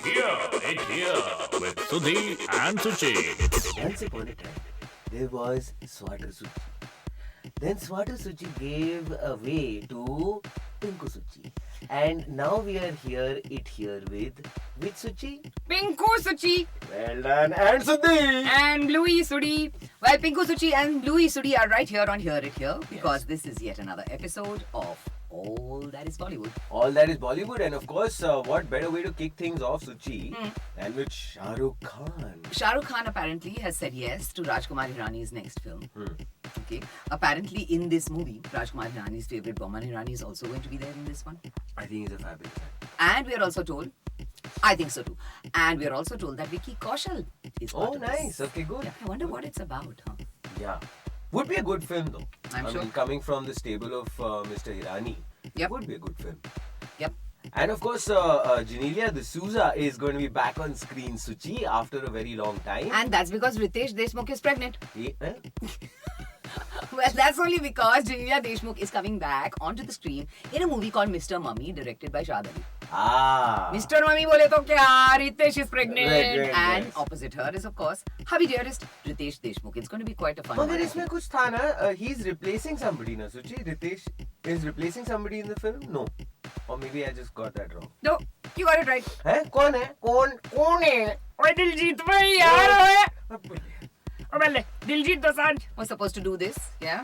It's here with Sudhi and Suchi. Once upon a time, there was Swatter Suchi. Then Swatter Suchi gave away to Pinku Suchi. And now we are here with which Suchi? Pinku Suchi Well done, and Sudhi! and Bluey Sudi. Well, Pinku Suchi and Bluey Sudi are right here on Hear It Here because this is yet another episode of All That Is Bollywood. All that is Bollywood, and of course, what better way to kick things off, Suchi, than with Shah Rukh Khan. Shah Rukh Khan apparently has said yes to Rajkumar Hirani's next film. Okay. Apparently, in this movie, Rajkumar Hirani's favorite Boman Hirani is also going to be there in this one. I think he's a fabulous actor. And we are also told, I think so too. And we are also told that Vicky Kaushal is part of this. Nice. Okay, good. Yeah, I wonder what it's about, huh? Yeah. Would be a good film, though. I'm sure. mean, coming from the stable of Mr. Hirani, Yep. would be a good film. Yep. And of course, Genelia D'Souza is going to be back on screen, Suchi, after a very long time. And that's because Ritesh Deshmukh is pregnant. Eh? Well, that's only because Genelia Deshmukh is coming back onto the screen in a movie called Mr. Mummy, directed by Shad Ali. Mr. Mummy bole to kya? Ritesh is pregnant. Right, And yes. opposite her is, of course, hubby dearest Ritesh Deshmukh. It's going to be quite a fun one. But isme kuch tha na, he's replacing somebody na, Suchi. Ritesh is replacing somebody in the film? No. Or maybe I just got that wrong. No, you got it right. Hai? Kaun hai? Kaun hai? Oye, Diljit bhai, yaar. Oh, well, Diljit Dosanjh was supposed to do this, yeah.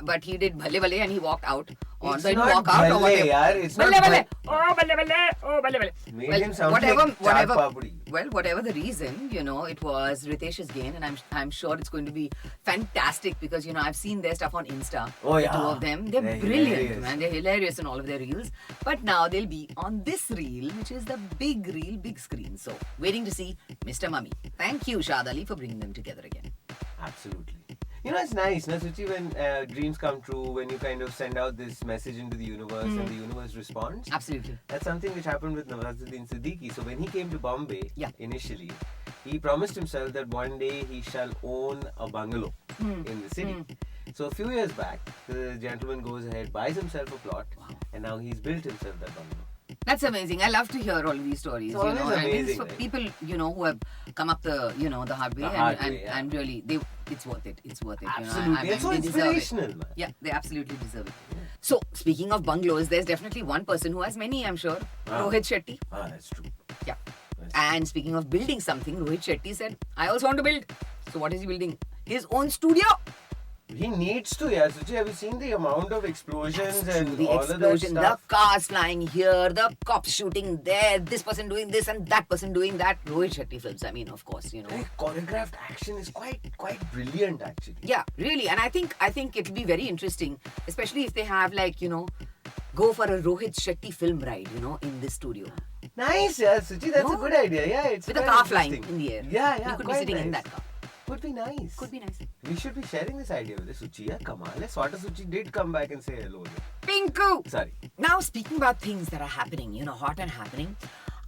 But he did bhalle bhalle and he walked out. Or It's didn't not walk out or bhalle, whatever. yaar. It's not Bhalle bhalle. bhalle. Oh, bhalle bhalle. Oh, bhalle bhalle. Made Well, him sound whatever, like whatever. chaat papdi. Well, whatever the reason, it was Ritesh's gain, and I'm sure it's going to be fantastic because I've seen their stuff on Insta. Oh, The yeah. two of them, they're They're brilliant, hilarious. man. They're hilarious in all of their reels. But now they'll be on this reel, which is the big reel, big screen. So, waiting to see Mr. Mummy. Thank you, Shad Ali, for bringing them together again. Absolutely. It's nice, na, Suchi, when dreams come true, when you kind of send out this message into the universe and the universe responds. Absolutely. That's something which happened with Nawazuddin Siddiqui. So when he came to Bombay initially, he promised himself that one day he shall own a bungalow in the city. So a few years back, the gentleman goes ahead, buys himself a plot, and now he's built himself that bungalow. That's amazing. I love to hear all of these stories. It's always and this is amazing, for right? people, who have come up the hard way, The hard way, and really, it's worth it. It's worth it. Absolutely. It's so they deserve it. inspirational, man. Yeah, they absolutely deserve it. So, speaking of bungalows, there's definitely one person who has many, I'm sure. Rohit Shetty. That's true. Yeah. That's And speaking of building something, Rohit Shetty said, I also want to build. So, what is he building? His own studio. He needs to, yeah. Suchi, have you seen the amount of explosions and The all of that explosion, the stuff? cars flying here, the cops shooting there, this person doing this and that person doing that. Rohit Shetty films, I mean, of course, Like, choreographed action is quite brilliant, actually. Yeah, really. And I think it'll be very interesting, especially if they have go for a Rohit Shetty film ride, in this studio. Nice, yeah, Suchi. That's a good idea. Yeah, it's With a quite car flying interesting. in the air. Yeah, You could be quite sitting in nice. that car. Could be nice. Could be nice. We should be sharing this idea with the Suchi. Yeah, come on. Swatter Suchi did come back and say hello. Pinku! Sorry. Now, speaking about things that are happening, hot and happening,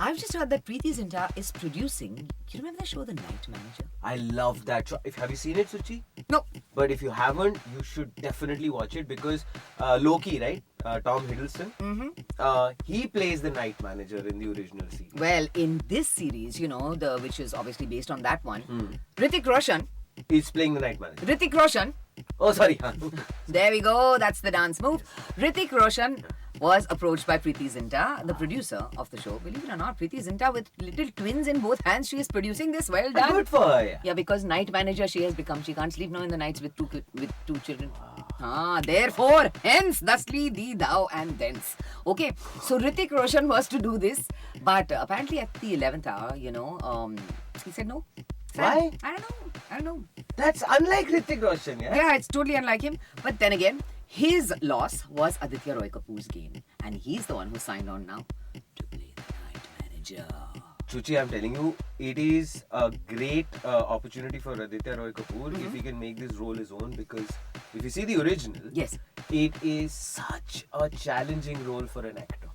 I've just heard that Preeti Zinta is producing. Do you remember the show The Night Manager? I love that show. Have you seen it, Suchi? No. But if you haven't, you should definitely watch it because Loki, right? Tom Hiddleston. He plays the night manager in the original series. Well, in this series, which is obviously based on that one, Hrithik Roshan. He's playing the night manager. Hrithik Roshan. Oh, sorry. There we go. That's the dance move. Hrithik Roshan was approached by Preeti Zinta, the producer of the show. Believe it or not, Preeti Zinta with little twins in both hands. She is producing this. Well done. Good for her. Yeah, because night manager she has become. She can't sleep now in the nights with two children. Therefore, hence, thusly, thee, thou, and thence. Okay, so Hrithik Roshan was to do this, but apparently at the 11th hour, he said no. Why? I don't know. That's unlike Hrithik Roshan, yeah? Yeah, it's totally unlike him. But then again, his loss was Aditya Roy Kapoor's gain. And he's the one who signed on now to play the night manager. Suchi, I'm telling you, it is a great opportunity for Aditya Roy Kapoor if he can make this role his own, because if you see the original, Yes. it is such a challenging role for an actor.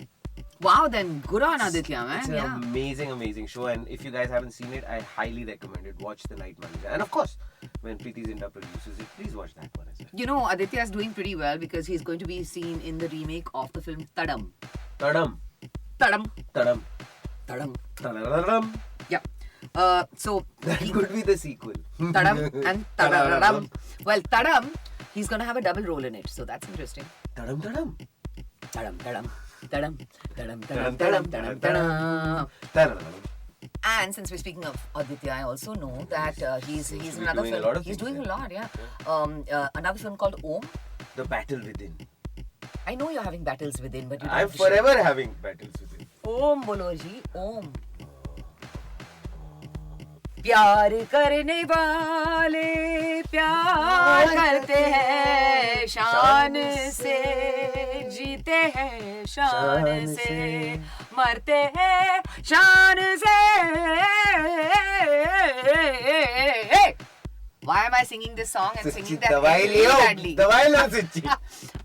Wow, then good on Aditya, man. It's an Yeah. amazing show, and if you guys haven't seen it, I highly recommend it. Watch The Night Manager. And of course, when Preeti Zinta produces it, please watch that one as well. Aditya is doing pretty well because he's going to be seen in the remake of the film Tadam. Tadam. Tadam. Tadam. Tadam. Tadam. Yeah. So That could be the sequel. Tadam and Tadaram. Well, Tadam, he's gonna have a double role in it, so that's interesting. Tadam tadam. Tadam, tadam, tadam, tadam, tadam, tadam, tadam, tadam. Tadam. And since we're speaking of Aditya, I also know that he's another doing a film. lot of He's things, doing a yeah. lot, yeah. Another film called Om. The battle within. I know you're having battles within, but you don't I'm have to share. forever having battles within. Om bolo ji, Om. प्यार करने वाले प्यार करते हैं शान से, जीते हैं शान से, मरते हैं शान से. Why am I singing this song and singing that really badly? दवाई लो सुची.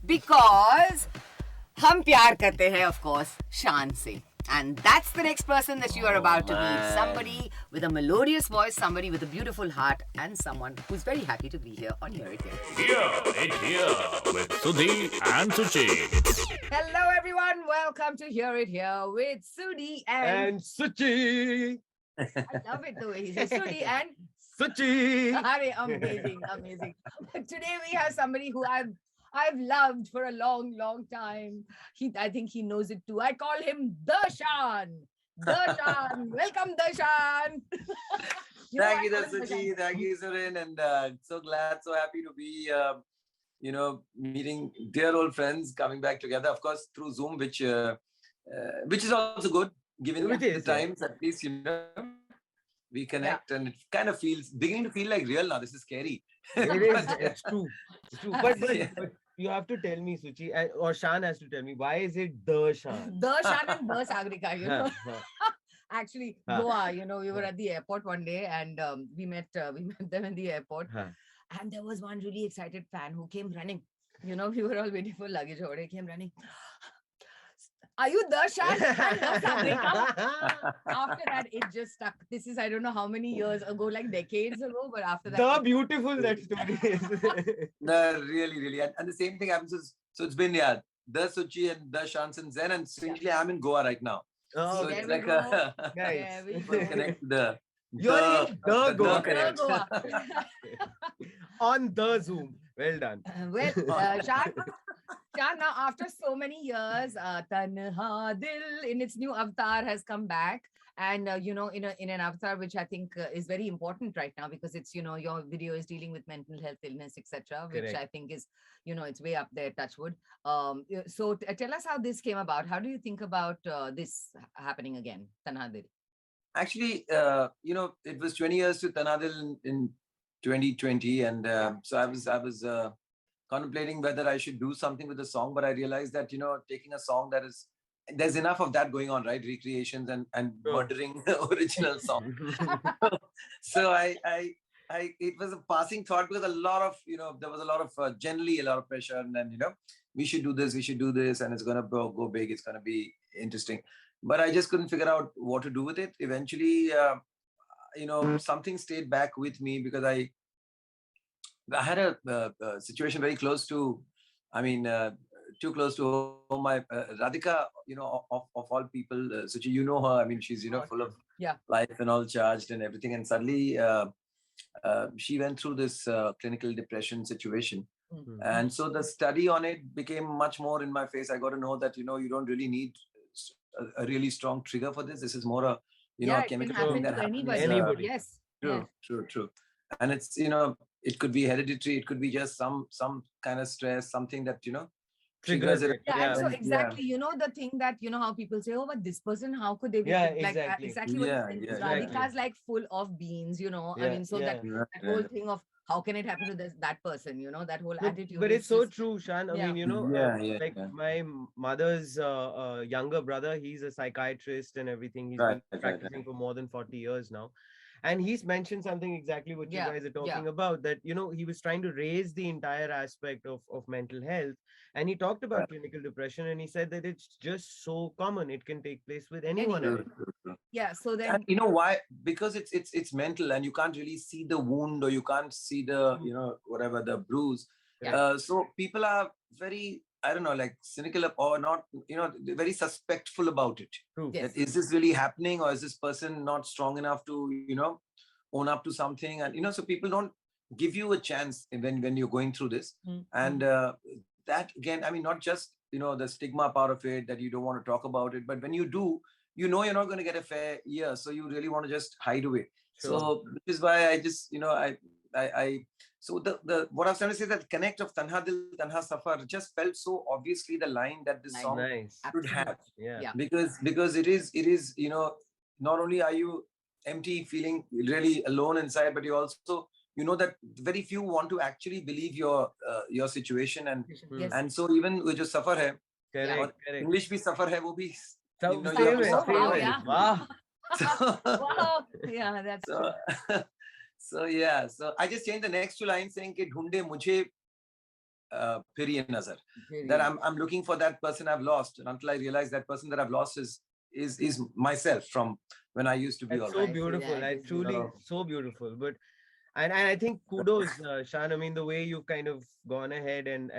Because हम प्यार करते हैं, of course, शान से. And that's the next person that you are about to meet. Somebody with a melodious voice, somebody with a beautiful heart, and someone who's very happy to be here on Hear It Here. Here with Sudhi and Suchi. Hello everyone, welcome to Hear It Here with Sudhi and Suchi. I love it the way he says Sudhi and Suchi. amazing, amazing. But today we have somebody who I've loved for a long, long time. I think he knows it too. I call him the Shaan. The Shaan. Welcome, the Shaan. Thank you, Suchi. Thank you, Surin. And so glad, so happy to be, meeting dear old friends coming back together. Of course, through Zoom, which is also good, given the times. At least we connect, and it kind of beginning to feel like real now. This is scary. It is. It's true. It's true. But you have to tell me, Suchi, or Shaan has to tell me, why is it the Shaan? The Shaan and the Sagrika, Actually, Goa, we were at the airport one day and we met them in the airport. And there was one really excited fan who came running. We were all waiting for luggage order. He came running. Are you the Shaan and the Sagrika? After that, it just stuck. This is, I don't know how many years ago, like decades ago, but after that. The beautiful that story is. No, really, really. And the same thing happens. So it's been, the Suchi and the Shaan since then. And strangely, I'm in Goa right now. Oh, so it's like a connect You're in the Goa. connect. On the Zoom. Well done. Shaan, now after so many years, Tanha Dil in its new avatar has come back. And, in an avatar, which I think is very important right now because it's, your video is dealing with mental health, illness, etc., which Correct. I think is, it's way up there, touch wood. So tell us how this came about. How do you think about this happening again, Tanha Dil? Actually, it was 20 years to Tanadil in 2020. And so I was contemplating whether I should do something with the song, but I realized that, taking a song there's enough of that going on, right? Recreations and murdering the original song. So it was a passing thought because a lot of, there was a lot of, generally a lot of pressure and then, we should do this, and it's going to go big. It's going to be interesting. But I just couldn't figure out what to do with it. Eventually, something stayed back with me because I had a situation very close to, too close to home. My Radhika, of all people, Suchi, her. I mean, she's, full of life and all charged and everything. And suddenly she went through this clinical depression situation. Mm-hmm. And so the study on it became much more in my face. I got to know that, you don't really need a really strong trigger for this. This is more a, a chemical thing that happens. Anybody. Yes. True. And it's, it could be hereditary. It could be just some kind of stress, something that, triggers it. Yeah, so exactly, the thing that, how people say, oh, but this person, how could they be like exactly what Radhika's like full of beans, that whole thing of how can it happen to that person, that whole attitude. But it's so true, Shaan. I mean, my mother's younger brother, he's a psychiatrist and everything. He's been practicing for more than 40 years now. And he's mentioned something exactly what you guys are talking about, that, he was trying to raise the entire aspect of mental health. And he talked about clinical depression and he said that it's just so common. It can take place with anyone. Yeah. So then, and you know why? Because it's mental and you can't really see the wound or you can't see the, whatever, the bruise. So people are very I don't know, like cynical or not, they're very suspectful about it. True. Yes. That is this really happening, or is this person not strong enough to, own up to something? And, so people don't give you a chance when you're going through this. And that again, I mean, not just, the stigma part of it, that you don't want to talk about it, but when you do, you're not going to get a fair ear. So you really want to just hide away. Sure. So which is why I just, so the what I was trying to say, that connect of Tanha Dil Tanha Safar just felt so obviously the line that this song Nice. should have. Yeah. Because it is, not only are you empty, feeling really alone inside, but you also, that very few want to actually believe your situation. Yes. And so even with just Safar hai, Correct. English bhi Safar hai, wo bhi, So, you same have to it, suffer. same Wow, it. yeah. Wow. Wow. Yeah, that's So, so yeah, so I just changed the next two lines saying कि ढूंढे मुझे फिर ये नजर, that I'm looking for that person I've lost, and until I realize that person that I've lost is myself from when I used to be. That's All so right. beautiful. Yeah, I it is truly beautiful. so beautiful. But and I think kudos, Shaan. I mean, the way you've kind of gone ahead and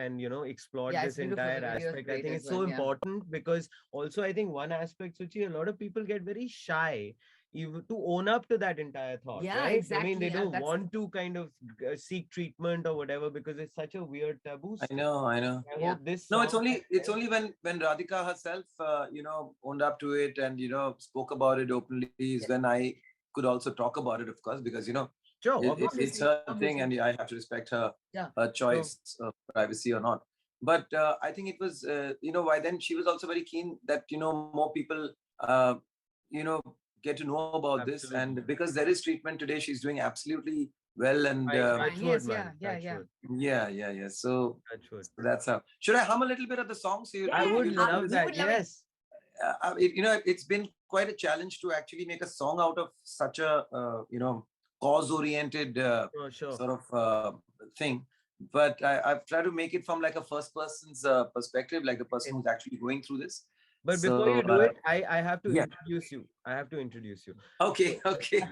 explored Yeah, this it's beautiful. entire The video is aspect. I great think as it's so well, yeah. important, because also I think one aspect, Suchi, a lot of people get very shy even to own up to that entire thought. Yeah, right? I mean, exactly, they yeah, don't that's- want to kind of seek treatment or whatever, because it's such a weird taboo. I know. I Yeah. hope this. No, it's song only when Radhika herself, owned up to it and spoke about it openly is when I could also talk about it, of course, because Sure, it's obviously, her obviously. thing, and I have to respect her Yeah. her choice of privacy or not. But I think it was by then she was also very keen that more people get to know about this, Absolutely. and because there is treatment today, she's doing absolutely well, and touch Yes, wood, yeah, man. yeah, Touch yeah. wood. yeah. So Touch wood. that's how. Should I hum a little bit of the song? So I would you love would that. love it. Yes. it's been quite a challenge to actually make a song out of such a cause-oriented Sure. sort of thing. But I've tried to make it from like a first person's perspective, like the person who's actually going through this. But before you do it, I have to yeah. introduce you. I have to introduce you. Okay.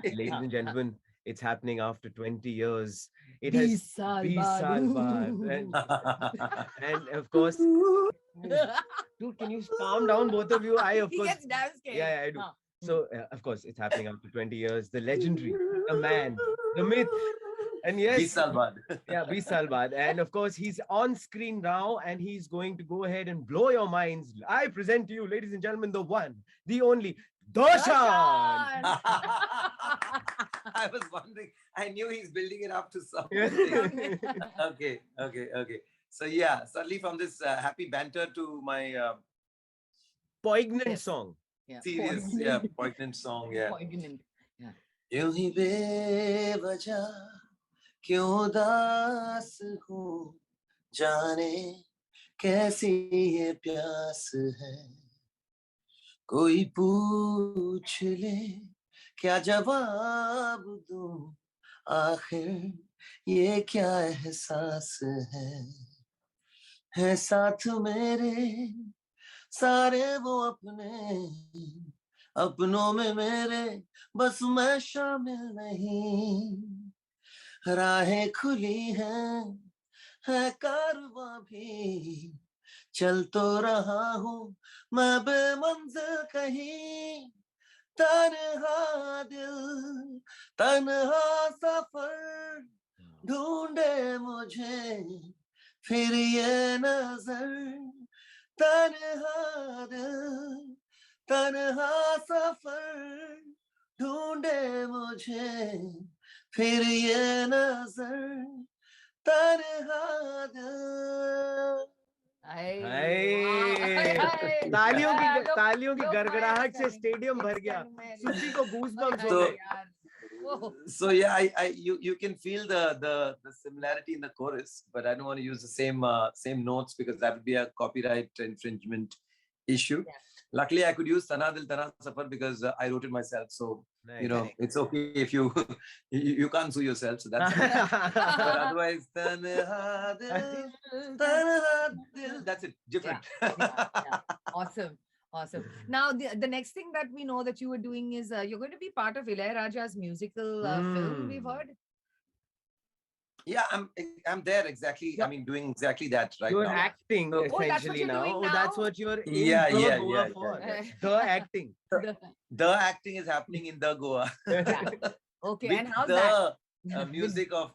Ladies and gentlemen, it's happening after 20 years. It 20 has saal 20 baad. saal baad. And of course, dude, can you calm down, both of you? I, of He course. gets damn scared. Yeah, I do. So, of course, it's happening after 20 years. The legendary, the man, the myth. And yes, 20 saal baad. yeah, 20 saal baad. And of course, he's on screen now, and he's going to go ahead and blow your minds. I present to you, ladies and gentlemen, the one, the only, Shaan. I was wondering. I knew he's building it up to something. Okay. So yeah, suddenly from this happy banter to my Poignant song. Yeah. serious, poignant song. Yeah. Poignant. Yeah. यूं ही बेवजह क्यों उदास हूँ, जाने कैसी ये प्यास है, कोई पूछ ले क्या जवाब दूं, आखिर ये क्या एहसास है साथ मेरे सारे वो अपने, अपनों में मेरे बस मैं शामिल नहीं, राहें खुली हैं, है कारवां भी, चल तो रहा हूँ मैं बेमंजिल कहीं, तन्हा दिल तन्हा सफर, ढूंढे मुझे फिर ये नजर, तन्हा दिल तन्हा सफर, ढूंढे मुझे फिर ये नजर, तन्हा दिल. तालियों की गड़गड़ाहट से स्टेडियम भर गया. सुची को गूज़बम्स हो गए. So yeah, you can feel the similarity in the chorus, but I don't want to use the same notes because that would be a copyright infringement issue. Yeah. Luckily, I could use Tana Dil Tana Safar because I wrote it myself. So Nice. it's okay if you can't sue yourself. So that's but otherwise, Tanha Dil, that's it. Different. Yeah. Awesome. Now, the next thing that we know that you were doing is you're going to be part of Ilaiyaraaja's musical film, we've heard. Yeah, I'm there exactly. I mean, doing exactly that right You're now. acting So, that's what essentially you're now. doing Oh, that's now? what you're in yeah, the yeah, Goa yeah, for. yeah, The acting. The acting is happening in the Goa Yeah. Okay, with and how's that? the With music of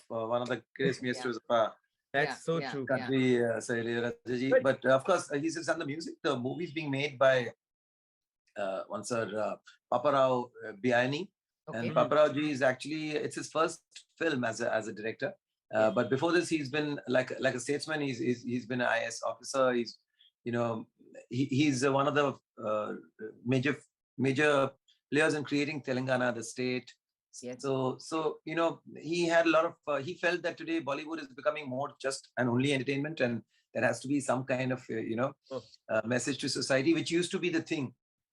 one of the greatest yeah, maestros of our That's so yeah, true. yeah. country, Sir Rajaji. But But of course, he's just done the music. The movie's being made by one Sir Paparao Biani. And Okay. Paparao ji is actually, it's his first film as a director. Yes. But before this, he's been like a statesman. He's been an IS officer. He's, you know, he's one of the major players in creating Telangana, the state. Yes. So you know, he had a lot of. He felt that today Bollywood is becoming more just and only entertainment, and there has to be some kind of oh, message to society, which used to be the thing,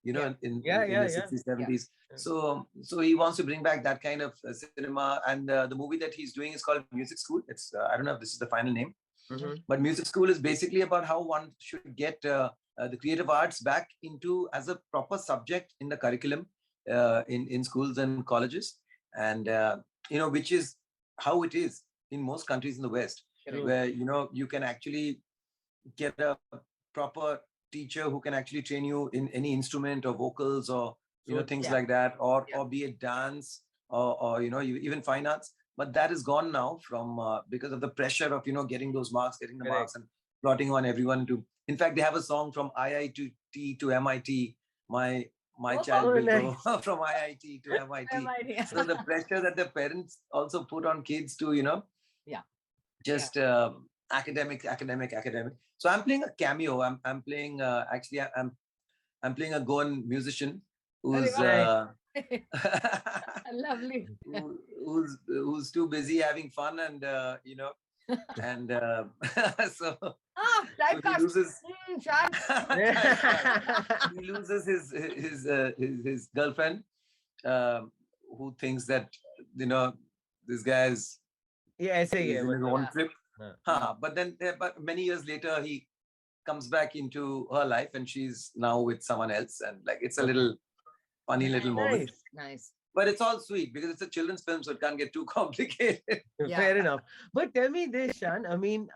Yeah. in the 60s, 70s. Yeah. So he wants to bring back that kind of cinema, and the movie that he's doing is called Music School. It's I don't know if this is the final name, Mhm. but Music School is basically about how one should get the creative arts back into as a proper subject in the curriculum in schools and colleges, and which is how it is in most countries in the West, True. where you can actually get a proper teacher who can actually train you in any instrument or vocals or things Yeah. like that, or Yeah. or be it dance or even fine arts. But that is gone now from because of the pressure of getting those marks, getting the Correct. marks, and plotting on everyone to. In fact, they have a song from IIT to MIT. My Oh, child will nice. go from IIT to MIT. idea. So the pressure that the parents also put on kids to Yeah. just academic. So I'm playing a cameo. I'm playing actually I'm playing a Goan musician who's wow. Lovely. who's too busy having fun, and and so Ah, he typecast. loses Shaan. he loses his girlfriend, who thinks that this guy is Yeah, ऐसे ही है, in his मतलब. own trip. हाँ. But then but many years later he comes back into her life, and she's now with someone else, and like it's a little funny little moment. Nice. Nice. But it's all sweet because it's a children's film, so it can't get too complicated. Yeah. Fair enough. But tell me this, Shan. I mean,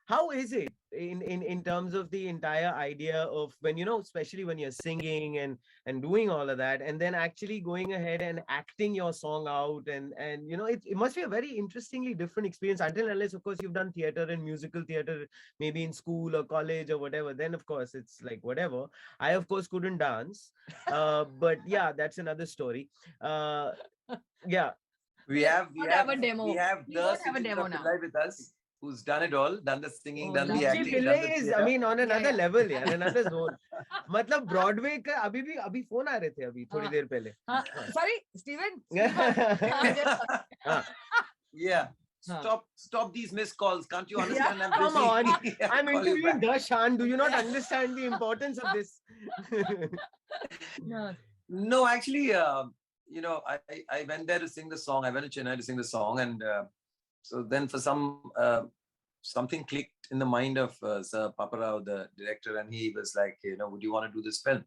how is it in terms of the entire idea of when especially when you're singing and doing all of that, and then actually going ahead and acting your song out, and it must be a very interestingly different experience until unless of course you've done theater and musical theater maybe in school or college or whatever. Then of course it's like whatever. I of course couldn't dance, but yeah, that's another story. Yeah. We don't have a demo. we have We the don't have a Suchitra demo now. Pillai with us, who's done it all, done the singing, Oh, done the lovely. Suchi acting, done Pillai the is, theater. I mean, on another yeah. level, yeah, another zone. मतलब Broadway का अभी phone आ रहे थे अभी थोड़ी हाँ. देर पहले. Sorry, Steven. हाँ. Yeah. Stop these missed calls. Can't you understand? I'm Come busy. on, Yeah, I'm call you interviewing back. the Shan. Do you not understand the importance of this? No. No, actually, I went there to sing the song. I went to Chennai to sing the song, and so then for something clicked in the mind of Sir Paparao, the director, and he was like, would you want to do this film?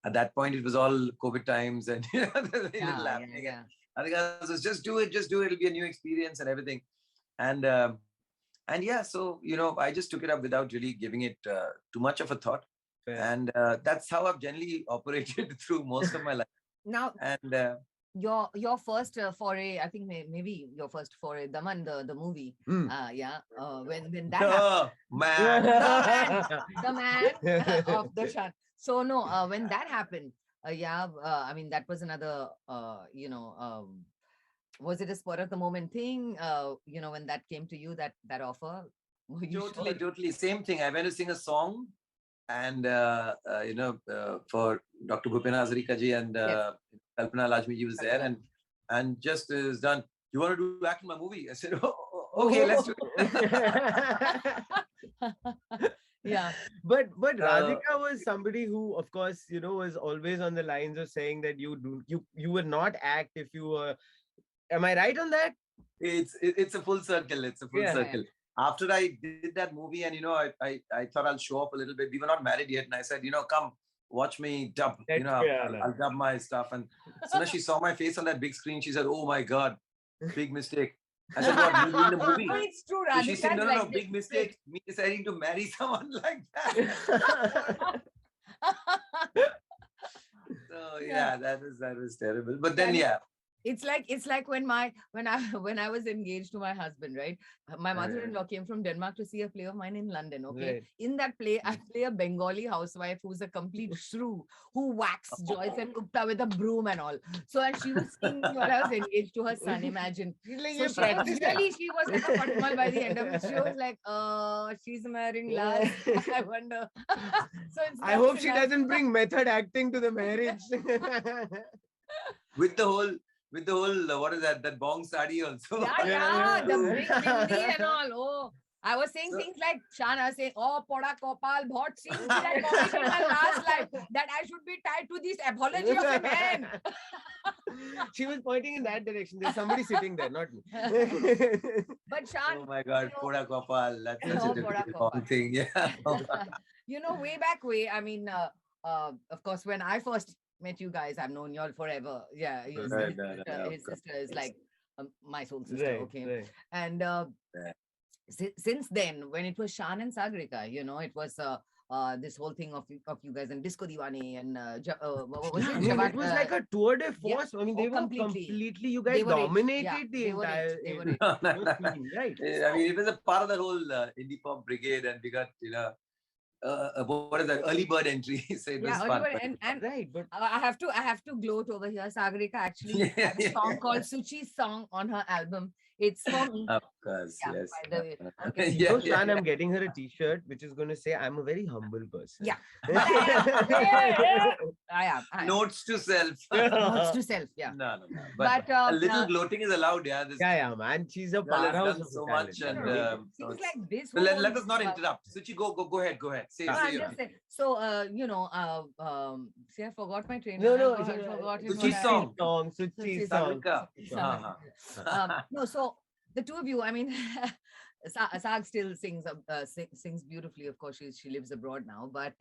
At that point, it was all COVID times, and there's very little happening. Yeah. I think I was just do it. It'll be a new experience and everything, and yeah, so I just took it up without really giving it too much of a thought. Fair. And that's how I've generally operated through most of my life. Now, And your first foray, I think maybe your first foray, Daman, the movie. Hmm. When that happened, man, the man of the Shan. So no, when that happened, I mean that was another, was it a spur of the moment thing? When that came to you, that offer. Were you sure? totally same thing. I went to sing a song, and for Dr. Bhupena Hazarika ji and Kalpana Lajmi ji was there, and just is done. You want to do act in my movie? I said, okay, let's do it. Yeah. But Radhika was somebody who, of course, was always on the lines of saying that you would not act if you were. Am I right on that? It's a full circle. It's a full Yeah. circle. After I did that movie, and I thought I'll show up a little bit. We were not married yet, and I said, come watch me dub. I'll dub my stuff. And as soon as she saw my face on that big screen, she said, "Oh my God, big mistake." I said, what, you in the movie? No, it's true, So she said, Radhika. no, big mistake. Me deciding to marry someone like that. So yeah, that was terrible. But then It's like when I was engaged to my husband, right? My mother-in-law came from Denmark to see a play of mine in London. Okay, Right. in that play, I play a Bengali housewife who's a complete shrew who whacks Joyce and Gupta with a broom and all. So, and she was seeing me while I was engaged to her son. Imagine. She's like, So "You practice that." she was like a patmal by the end of it. She was like, she's marrying last. I wonder. So it's I hope she doesn't bring method acting to the marriage. with the whole what is that bong sari also. Yeah, the big bindi and all. Oh, I was saying So- things like, Shaan, I was saying, oh, Poda Kopal, bahut scenes did I commit in my last life that I should be tied to this apology of a man. She was pointing in that direction. There's somebody sitting there, not me. But Shaan, Oh my God, Poda Kopal. That's such Oh, a Poda difficult Kopal. thing. Yeah. way, I mean, of course, when I first met you guys, I've known y'all forever. Yeah, his Right, sister is like my soul sister. Right, Okay, right. and Yeah. since then, when it was Shaan and Sagrika, it was this whole thing of you guys and Disco Diwani and what was Yeah, it? I mean, Jawad, it was like a tour de yeah. force. I mean, Oh, they were completely. completely, you They guys were it. dominated Yeah, the they were it. entire They were scene, it. right? I mean, it was a part of the whole indie pop brigade, and we got what is that, early bird entry? So it was Yeah, fun. Oliver, and Right, but I have to gloat over here. Sagarika actually Yeah, has a song called Suchi's song on her album. It's for me. Of course, Yeah, yes. by the way. Okay. you know, Shaan, I'm getting her a t-shirt which is going to say, I'm a very humble person. Yeah. But I am. Notes to self. Notes to self. Yeah. No. But, But a little gloating is allowed, yeah. This Yeah, man. She's a girl has powerhouse done of so talent. much, and so things it's- like this. Well, let whole- us not interrupt. Suchi, go ahead. Say, No, say I'm your just thing. saying. So, see, I forgot my train. No, I forgot his Suchi's what I- song. Suchi's Suchi's song. Sagrika. Song. No, so the two of you, I mean, Sag still sings beautifully. Of course, she lives abroad now. But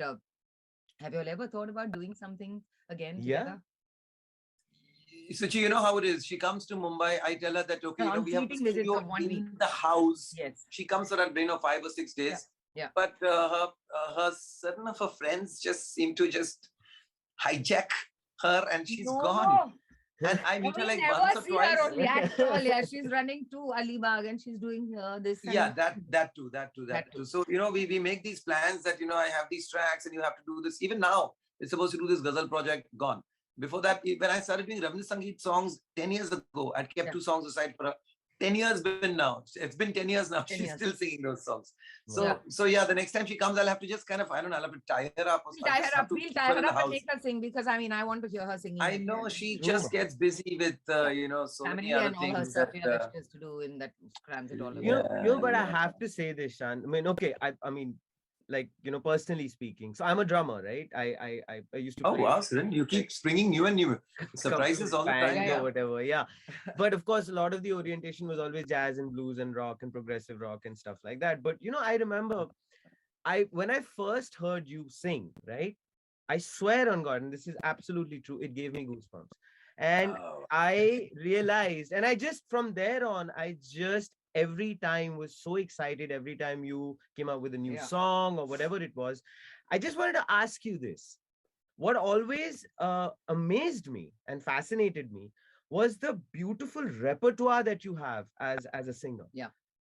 have you all ever thought about doing something again Yeah. together? Suchi, you know how it is. She comes to Mumbai. I tell her that, okay, On we have the fleeting visits studio of 1 in week. the house. Yes. She comes for a 5 or 6 days. Yeah. But her certain of her friends just seem to just hijack her, and she's gone. And I meet her We like never once or see her twice. only at all. Yeah, she's running to Alibag and she's doing this. And Yeah, that too. That too. So we make these plans that I have these tracks and you have to do this. Even now, it's supposed to do this ghazal project. Gone. Before that, when I started doing Rabindra Sangeet songs 10 years ago, I'd kept 2 songs aside for her. 10 years been now. It's been 10 years now. 10 She's years. still singing those songs. Yeah. So the next time she comes, I'll have to just kind of, I don't know, I'll have to tie her up. Or We'll tie I'll just her have up. to We'll keep tie her in the up and house. make her sing because I want to hear her singing. I know she True. just gets busy with, so Family many other and all her things. stuff That, that she has to do in that crams it all. You know, over. you know, but I Yeah. have to say this, Shaan. I mean, okay, I mean, like, personally speaking. So I'm a drummer, right? I used to Oh play wow, Suren, you keep springing new and new surprises all the bands time. Yeah. or whatever. Yeah. But of course, a lot of the orientation was always jazz and blues and rock and progressive rock and stuff like that. But I remember when I first heard you sing, right? I swear on God, and this is absolutely true, it gave me goosebumps. And Oh. I realized, and I just from there on, I just every time was so excited every time you came out with a new Yeah. song or whatever it was. I just wanted to ask you this. What always amazed me and fascinated me was the beautiful repertoire that you have as a singer. Yeah.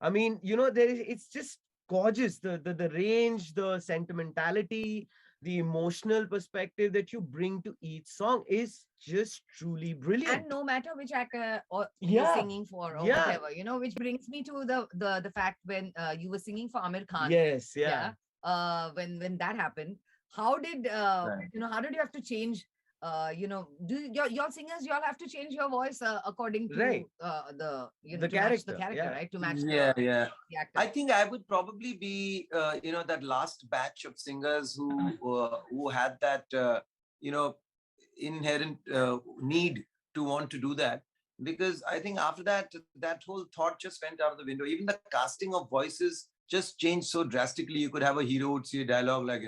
I mean, it's just gorgeous. The range, the sentimentality, the emotional perspective that you bring to each song is just truly brilliant. And no matter which actor or Yeah. you're singing for or Yeah. whatever, which brings me to the fact when you were singing for Amir Khan. Yes, yeah. When that happened, how did Right. how did you have to change? Do your singers y'all have to change your voice according to Right. the The to match the character, character, yeah. right? To match Yeah. the actor. I think I would probably be, that last batch of singers who had that, inherent need to want to do that. Because I think after that, that whole thought just went out of the window. Even the casting of voices just changed so drastically. You could have a hero would say a dialogue like,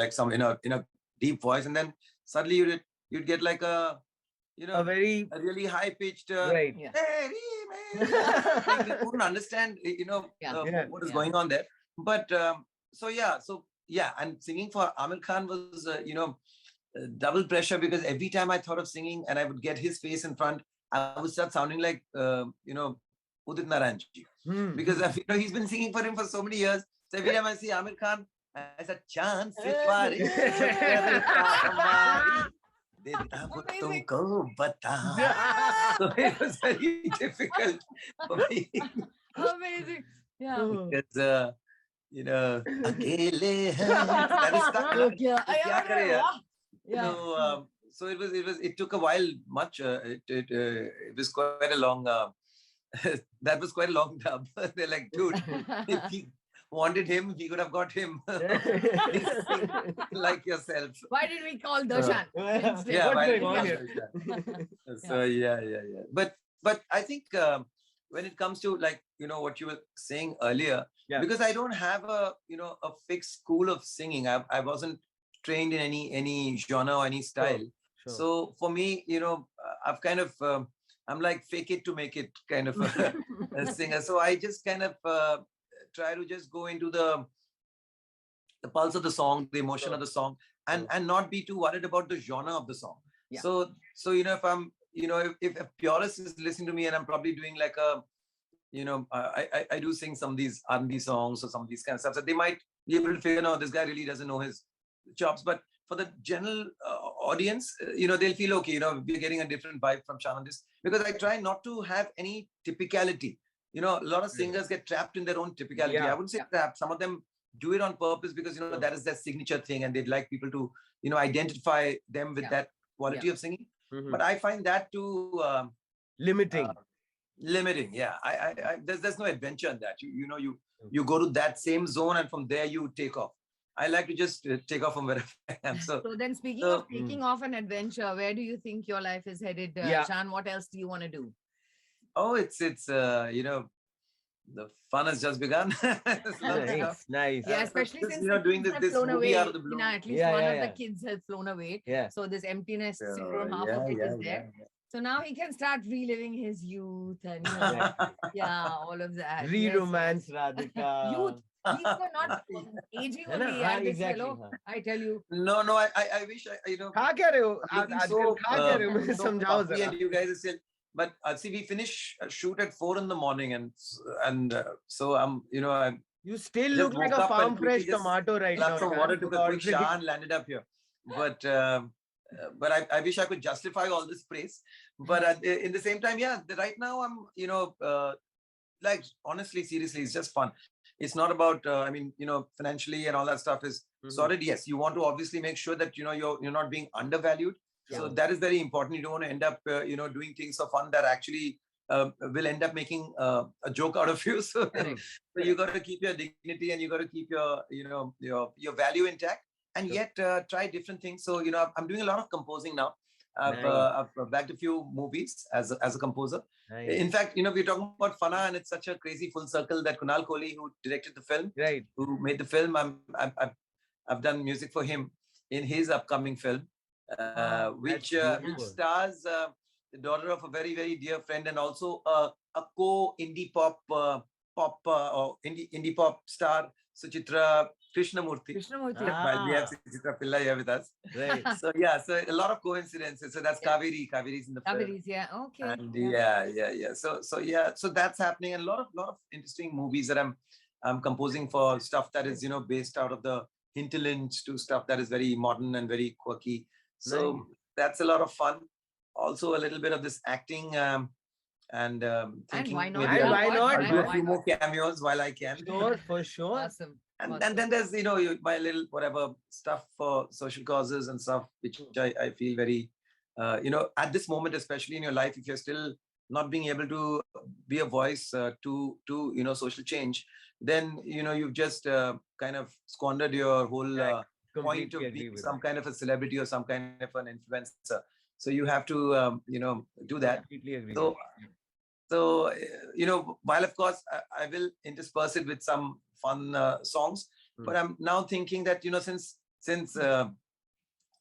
like some in a deep voice, and then suddenly you'd get like a A very really high pitched right. Yeah. Like, we couldn't understand, what is going on there. But so yeah, and singing for Amir Khan was, double pressure, because every time I thought of singing and I would get his face in front, I would start sounding like, Udit Narayanji. Because he's been singing for him for so many years. So every time I see Amir Khan, I said, "Chance सितारे हमारी देता वो तुमको बता." So it was very difficult for me. Amazing. Yeah. Because अकेले हैं, that is stuck. Oh, yeah. क्या करे यार? Yeah. So it took a while, much. It was quite a long. That was quite a long dub. They're like, dude, if he wanted him, he could have got him. Like yourself. Why did we call Darshan? Yeah, What's why going on did you do that? So yeah. But I think when it comes to, like, what you were saying earlier, because I don't have a fixed school of singing. I wasn't trained in any genre or any style. Sure. So for me, I've kind of I'm like fake it to make it kind of a singer. So I just kind of try to just go into the pulse of the song, the emotion of the song, and not be too worried about the genre of the song. Yeah. So if I'm if a purist is listening to me and I'm probably doing like a I do sing some of these R&B songs or some of these kind of stuff, so they might be able to figure, no, this guy really doesn't know his chops. But for the general audience, they'll feel okay. We're getting a different vibe from Shaan on this, because I try not to have any typicality. A lot of singers get trapped in their own typicality. I wouldn't say trapped. Some of them do it on purpose because that is their signature thing, and they'd like people to identify them with that quality of singing. But I find that too Limiting. Limiting. Yeah, I there's no adventure in that. You go to that same zone, and from there you take off. I like to just take off from wherever I am. So then, speaking of taking off an adventure, where do you think your life is headed, Shaan? What else do you want to do? Oh, it's the fun has just begun. Nice. Yeah, especially just, since doing this flown movie away. out of the blue. At least one of the kids has flown away. Yeah. So this emptiness syndrome, half of it is there. So now he can start reliving his youth and all of that. Re-romance Radhika. Youth. These were not aging only. Exactly. I tell you. No, I wish खा क्या रहे हो? looking आजकल so, खा क्या रहे हो? मुझे so समझाओ puffy, जरा. and you guys are still. But see, we finish a shoot at 4 a.m, and so I'm You still just look like woke a up and farm fresh quickly just tomato right now. glass of water, took a quick shower, and landed up here. But I wish I could justify all this praise. But in the same time, right now I'm like, honestly, seriously, it's just fun. It's not about financially and all that stuff is sorted. Yes, you want to obviously make sure that you're not being undervalued. So that is very important. You don't want to end up doing things for fun that actually will end up making a joke out of you. So, you got to keep your dignity, and you got to keep your value intact, and yet try different things. So I'm doing a lot of composing now. I've backed a few movies as a composer. Nice. In fact, we're talking about Fana, and it's such a crazy full circle that Kunal Kohli, who directed the film, who made the film, I've done music for him in his upcoming film, which stars the daughter of a very, very dear friend, and also a indie pop or indie pop star, Suchitra Krishnamurthy. While we have Suchitra Pillai here with us. Right. So so a lot of coincidences. So that's Kaveri. Kaveri's in the film. Kaveri's, okay. And so that's happening, and a lot of interesting movies that I'm composing for, stuff that is based out of the hinterlands to stuff that is very modern and very quirky. So that's a lot of fun. Also a little bit of this acting, and thinking why not? maybe Why not? I'll do a few more cameos while I can. Sure, for sure. Awesome. And then there's my little whatever stuff for social causes and stuff, which I feel very at this moment, especially in your life, if you're still not being able to be a voice to social change, then you've just kind of squandered your whole point of being some kind of a celebrity or some kind of an influencer. So you have to do that. Completely agree. So while of course I will intersperse it with some fun songs, but I'm now thinking that since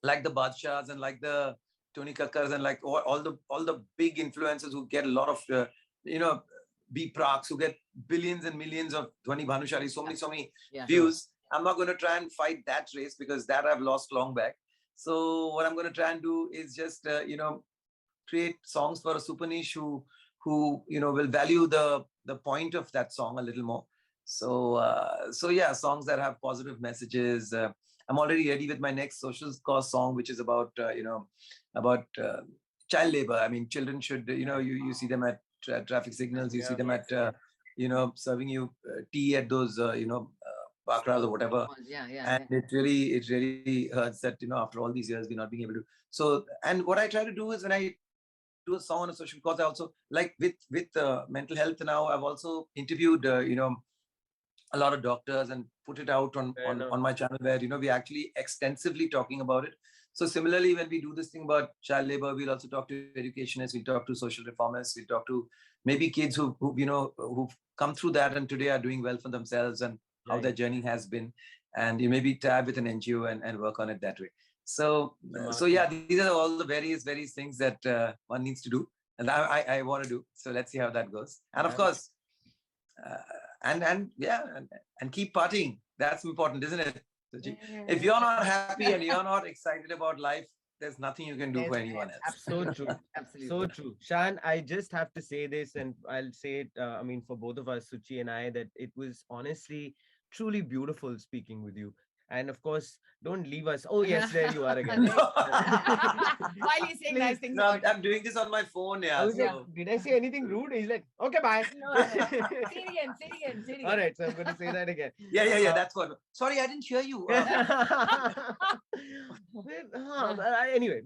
like the Badshahs and like the Tony Kakkars and like all the big influencers who get a lot of B Praaks who get billions and millions of Dhwani Bhanushali, so many Yeah. views. I'm not going to try and fight that race because that I've lost long back. So what I'm going to try and do is just create songs for a super niche who will value the point of that song a little more. So yeah, songs that have positive messages. I'm already ready with my next social cause song, which is about about child labor. I mean, children should you see them at traffic signals, you see them at serving you tea at those bakras or whatever. And it really hurts that after all these years we're not being able to. So, and what I try to do is when I do a song on a social cause, I also like with mental health now. I've also interviewed a lot of doctors and put it out on my channel where we're actually extensively talking about it. So similarly, when we do this thing about child labor, we'll also talk to educationists, we'll talk to social reformists, we'll talk to maybe kids who've come through that and today are doing well for themselves and how their journey has been, and you maybe tab with an NGO and work on it that way. So yeah, these are all the various things that one needs to do, and I want to do. So let's see how that goes. And of course, and keep partying. That's important, isn't it? If you're not happy and you're not excited about life, there's nothing you can do for anyone else. So true. Absolutely. So true. Shaan, I just have to say this, and I'll say it, for both of us, Suchi and I, that it was honestly truly beautiful speaking with you. And of course, don't leave us. Oh, yes, there you are again. While he's saying nice things. No, I'm doing this on my phone. I was So. like, did I say anything rude? He's like, okay, bye. No. Say it again. All right, so I'm going to say that again. Yeah. That's what. Sorry, I didn't hear you. Anyway,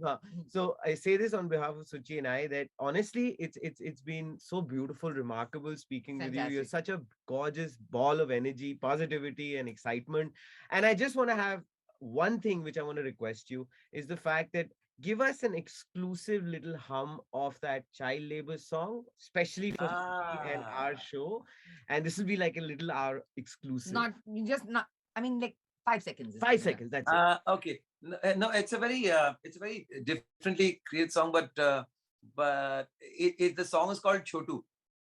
so I say this on behalf of Suchi and I that honestly, it's been so beautiful, remarkable speaking with you. You're such a gorgeous ball of energy, positivity, and excitement. And I just want to have one thing which I want to request you is the fact that give us an exclusive little hum of that child labor song, especially for Suchi and our show. And this will be like a little hour exclusive. Not 5 seconds. 5 seconds. That's it. Okay. No, it's a very differently created song, but the song is called Chotu.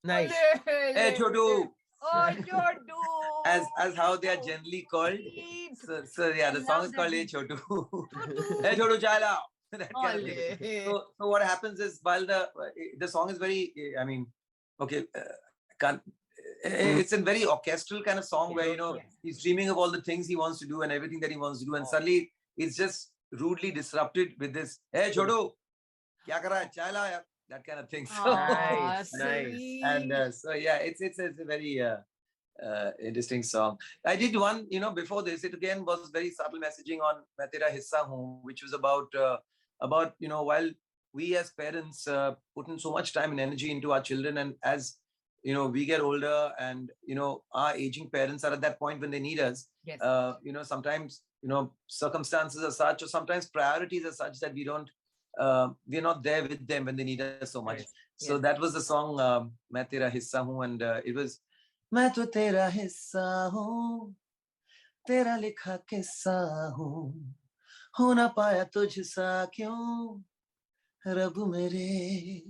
Nice. Hey Chotu. Oh, Chotu. As how they are generally called. So yeah, the song is called Hey Chotu. Hey Chotu Chala. That kind of thing. So what happens is while the song is very, it's a very orchestral kind of song where he's dreaming of all the things he wants to do and everything that he wants to do, and suddenly it's just rudely disrupted with this "Hey Chotu, kya kar raha hai? Chai la yaar," that kind of thing. So, Nice. and so yeah, it's a very interesting song. I did one, before this. It again was very subtle messaging on "Main Tera Hissa Hoon," which was about while we as parents put in so much time and energy into our children, and as we get older and our aging parents are at that point when they need us. Yes. Sometimes circumstances are such, or sometimes priorities are such that we're not there with them when they need us so much. Yes. So that was the song "Main Tera Hissa Hoon," and it was "Main to tera hissa hoon, tera likha kissa hoon, ho na paya tujhsa kyun, Rab mere."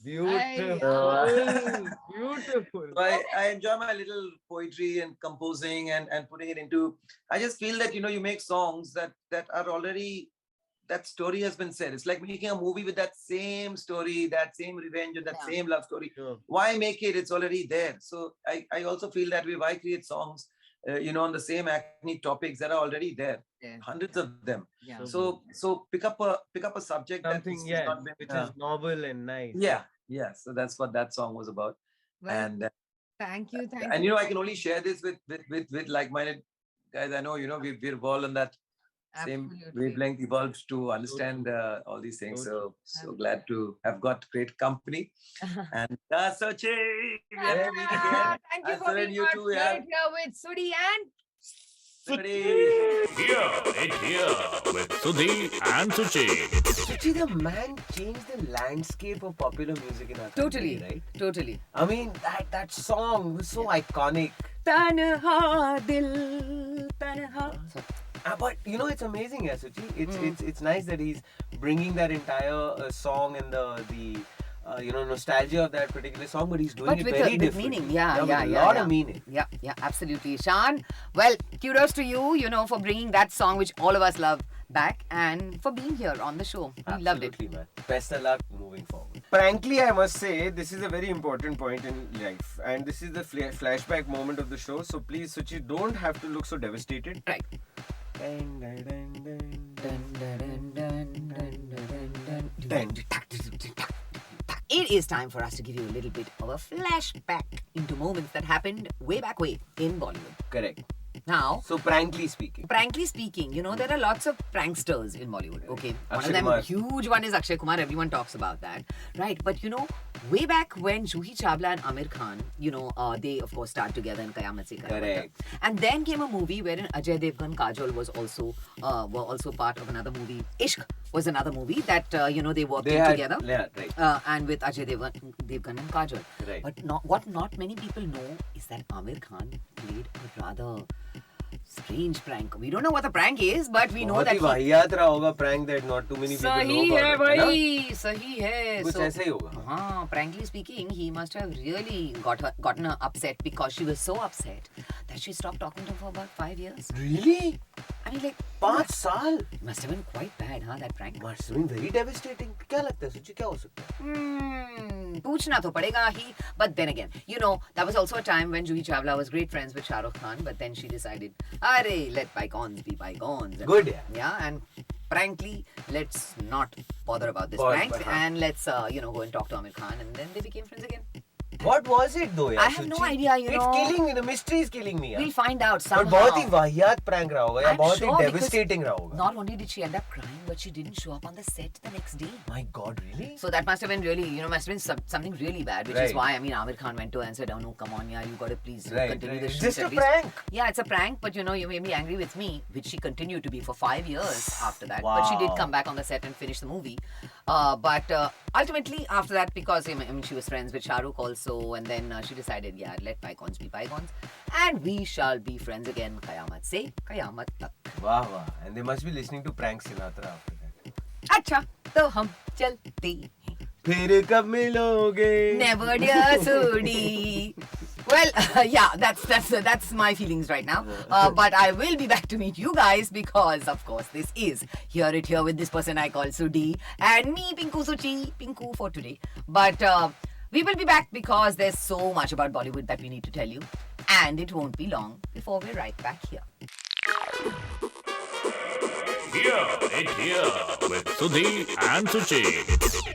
Beautiful. Beautiful. So I enjoy my little poetry and composing and putting it into. I just feel that you make songs that are already, that story has been said. It's like making a movie with that same story, that same revenge, and that same love story. Sure. Why make it? It's already there. So I also feel that way. Why create songs on the same acne topics that are already there? Yeah. Hundreds of them. Yeah. So pick up a subject Something, that has not been, which is novel and nice. Yeah. So that's what that song was about. Well, And thank you. and I can only share this with like-minded guys. I know we're all on that same wavelength, evolved to understand all these things. So glad to have got great company. And Suchi, Thank you for being you part too, here with Sudhi and Here with Sudhi and Suchi. Suchi, the man changed the landscape of popular music in our country, right? Totally. I mean, that song was so iconic. Tanha dil, tanha. But it's amazing, Suchi. It's nice that he's bringing that entire song and the nostalgia of that particular song, but he's doing But it with, very with differently. meaning, yeah, with yeah, a yeah. lot yeah. of meaning. Yeah, yeah, absolutely. Shaan, well, kudos to you, for bringing that song which all of us love back and for being here on the show. We loved it. Absolutely, man. Best of luck moving forward. Frankly, I must say, this is a very important point in life. And this is the flashback moment of the show. So please, Suchi, don't have to look so devastated. Right. Dun, dun, dun, dun. Dun, dun, dun, dun, dun, dun, dun. It is time for us to give you a little bit of a flashback into moments that happened way back way in Bollywood. Correct. Now, So, frankly speaking. there are lots of pranksters in Bollywood, okay? One Akshay of them, Kumar. huge one is Akshay Kumar. Everyone talks about that, right? But, way back when Juhi Chawla and Amir Khan, they, of course, started together in Kayamat Se Kayamat Tak. Correct. And then came a movie wherein Ajay Devgan, Kajol were also part of another movie. Ishq was another movie that, they worked together. Yeah, right. And with Ajay Devgan and Kajol. Right. But what not many people know is that Amir Khan played a rather strange prank. We don't know what the prank is, but we know बहुत that ही वाहियात रहा होगा prank that not too many people know सही है about it, है ना? भाई, सही है. कुछ ऐसा ही होगा. हाँ, frankly speaking, he must have really gotten her upset because she was so upset that she stopped talking to him for about 5 years. Really? I mean, like 5 साल? must have been quite bad, huh? That prank. Must have been very devastating. क्या लगता है सुची क्या हो सकता है? पूछना तो पड़ेगा ही. But then again, that was also a time when Juhi Chawla was great friends with Shah Rukh Khan, but then she decided, let bygones be bygones. Good, yeah. Yeah, and frankly, let's not bother about this Bother, prank huh? and let's, go and talk to Amir Khan, and then they became friends again. What was it though, यार? I have no Suchi? idea, It's killing me. The mystery is killing me. यार. We'll find out But somehow. बहुत ही वाहियात prank रहा होगा या I'm बहुत sure he because devastating रहा होगा. Not only did she end up crying, but she didn't show up on the set the next day. My God, really? So that must have been really, must have been something really bad, which is Right. why, Amir Khan went to her and said, oh no, come on, yeah, you got to please Right, continue right. the It's shoot just at a least." prank. Yeah, it's a prank, but you may be angry with me, which she continued to be for 5 years after that. But she did Wow. come back on the set and finish the movie. But ultimately, after that, because she was friends with Shah Rukh also, and then she decided, yeah, let bygones be bygones, and we shall be friends again. Kayamat se Kayamat tak. Wow, wow. And they must be listening to Prank Sinatra after that. अच्छा तो हम चलते हैं. फिर कब मिलोगे? Never dear Sudhi. Well, yeah, that's my feelings right now. But I will be back to meet you guys because, of course, this is Hear It Here with this person I call Sudhi and me, Pinku Suchi, Pinku for today. But we will be back because there's so much about Bollywood that we need to tell you. And it won't be long before we're right back here. Here with Sudhi and Suchi.